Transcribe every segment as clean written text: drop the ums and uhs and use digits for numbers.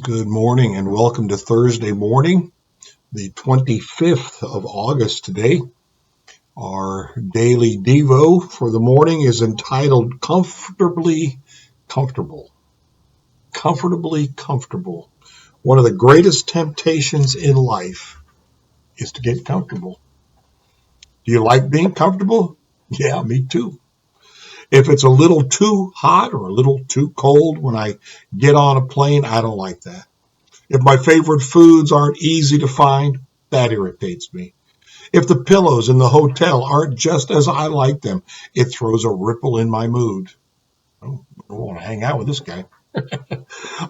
Good morning and welcome to Thursday morning, the 25th of August today. Our daily Devo for the morning is entitled Comfortably Comfortable. Comfortably comfortable. One of the greatest temptations in life is to get comfortable. Do you like being comfortable? Yeah, me too. If it's a little too hot or a little too cold when I get on a plane, I don't like that. If my favorite foods aren't easy to find, that irritates me. If the pillows in the hotel aren't just as I like them, it throws a ripple in my mood. Oh, I don't want to hang out with this guy.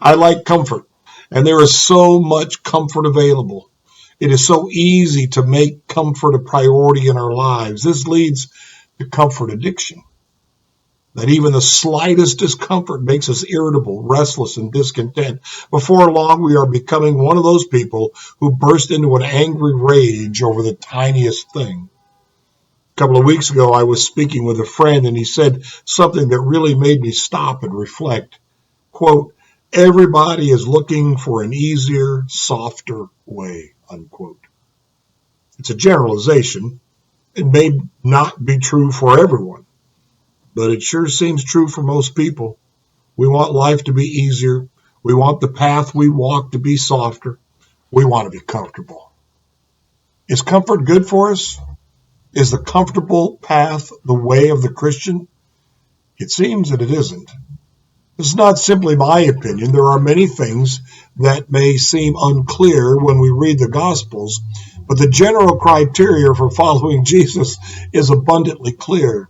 I like comfort, and there is so much comfort available. It is so easy to make comfort a priority in our lives. This leads to comfort addiction. That even the slightest discomfort makes us irritable, restless, and discontent. Before long, we are becoming one of those people who burst into an angry rage over the tiniest thing. A couple of weeks ago, I was speaking with a friend, and he said something that really made me stop and reflect. Quote, everybody is looking for an easier, softer way, unquote. It's a generalization. It may not be true for everyone, but it sure seems true for most people. We want life to be easier. We want the path we walk to be softer. We want to be comfortable. Is comfort good for us? Is the comfortable path the way of the Christian? It seems that it isn't. This is not simply my opinion. There are many things that may seem unclear when we read the Gospels, but the general criteria for following Jesus is abundantly clear.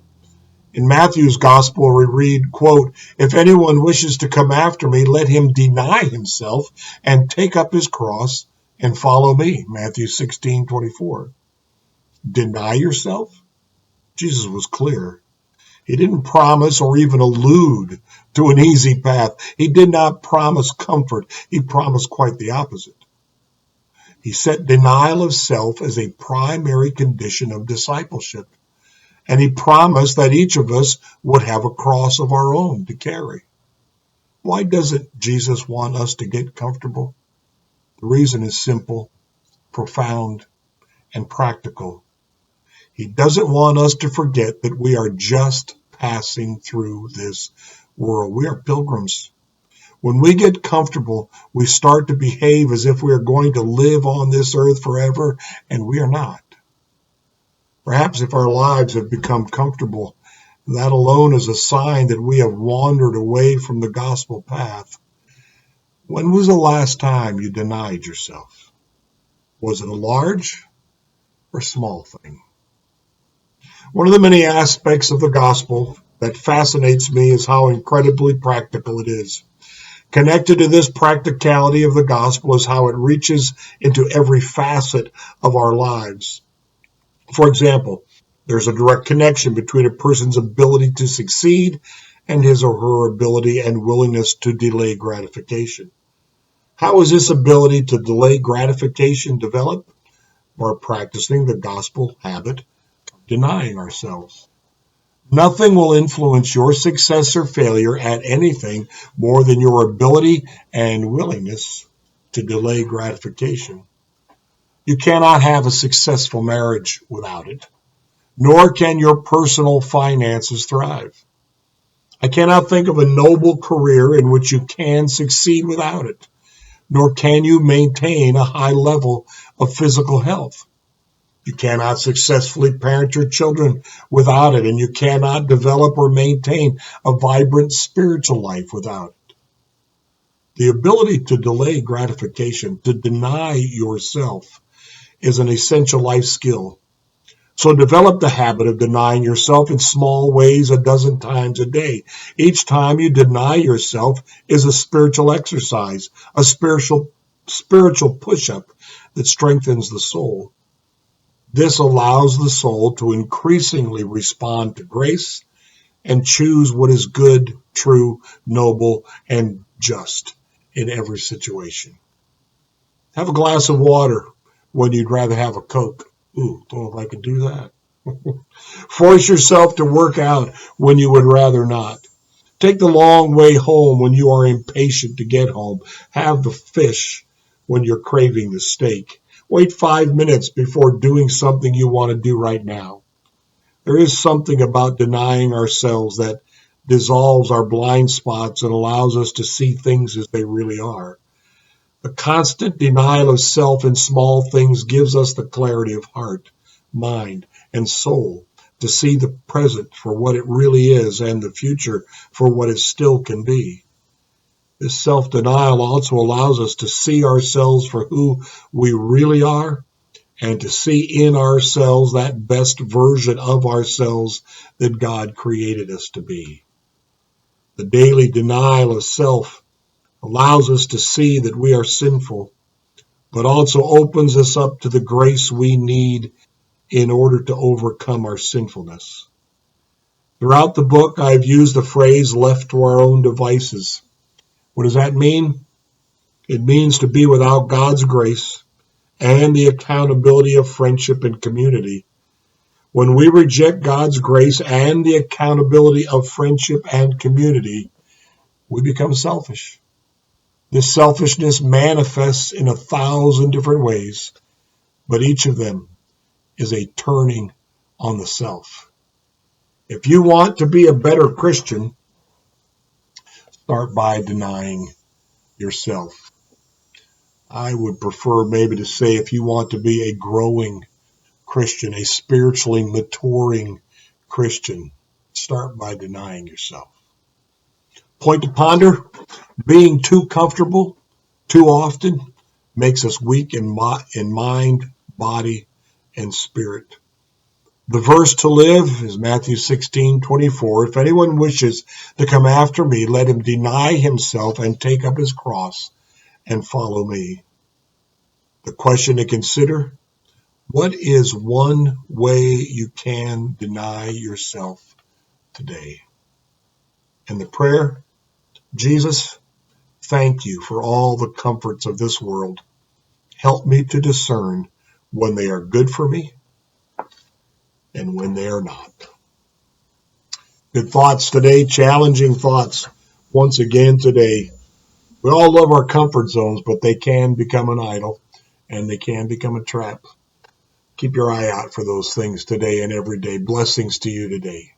In Matthew's gospel, we read, quote, if anyone wishes to come after me, let him deny himself and take up his cross and follow me. Matthew 16:24. Deny yourself? Jesus was clear. He didn't promise or even allude to an easy path. He did not promise comfort. He promised quite the opposite. He set denial of self as a primary condition of discipleship. And he promised that each of us would have a cross of our own to carry. Why doesn't Jesus want us to get comfortable? The reason is simple, profound, and practical. He doesn't want us to forget that we are just passing through this world. We are pilgrims. When we get comfortable, we start to behave as if we are going to live on this earth forever, and we are not. Perhaps if our lives have become comfortable, that alone is a sign that we have wandered away from the gospel path. When was the last time you denied yourself? Was it a large or small thing? One of the many aspects of the gospel that fascinates me is how incredibly practical it is. Connected to this practicality of the gospel is how it reaches into every facet of our lives. For example, there's a direct connection between a person's ability to succeed and his or her ability and willingness to delay gratification. How is this ability to delay gratification developed? By practicing the gospel habit of denying ourselves. Nothing will influence your success or failure at anything more than your ability and willingness to delay gratification. You cannot have a successful marriage without it, nor can your personal finances thrive. I cannot think of a noble career in which you can succeed without it, nor can you maintain a high level of physical health. You cannot successfully parent your children without it, and you cannot develop or maintain a vibrant spiritual life without it. The ability to delay gratification, to deny yourself, is an essential life skill. So develop the habit of denying yourself in small ways 12 times a day. Each time you deny yourself is a spiritual exercise, a spiritual push-up that strengthens the soul. This allows the soul to increasingly respond to grace and choose what is good, true, noble, and just in every situation. Have a glass of water when you'd rather have a Coke. Ooh, don't know if I can do that. Force yourself to work out when you would rather not. Take the long way home when you are impatient to get home. Have the fish when you're craving the steak. Wait 5 minutes before doing something you want to do right now. There is something about denying ourselves that dissolves our blind spots and allows us to see things as they really are. The constant denial of self in small things gives us the clarity of heart, mind, and soul to see the present for what it really is and the future for what it still can be. This self-denial also allows us to see ourselves for who we really are and to see in ourselves that best version of ourselves that God created us to be. The daily denial of self allows us to see that we are sinful, but also opens us up to the grace we need in order to overcome our sinfulness. Throughout the book, I've used the phrase left to our own devices. What does that mean? It means to be without God's grace and the accountability of friendship and community. When we reject God's grace and the accountability of friendship and community, we become selfish. This selfishness manifests in 1,000 different ways, but each of them is a turning on the self. If you want to be a better Christian, start by denying yourself. I would prefer maybe to say if you want to be a growing Christian, a spiritually maturing Christian, start by denying yourself. Point to ponder, being too comfortable too often makes us weak in mind, body, and spirit. The verse to live is Matthew 16:24. If anyone wishes to come after me, let him deny himself and take up his cross and follow me. The question to consider, what is one way you can deny yourself today? And the prayer, Jesus, thank you for all the comforts of this world. Help me to discern when they are good for me and when they are not. Good thoughts today, challenging thoughts once again today. We all love our comfort zones, but they can become an idol and they can become a trap. Keep your eye out for those things today and every day. Blessings to you today.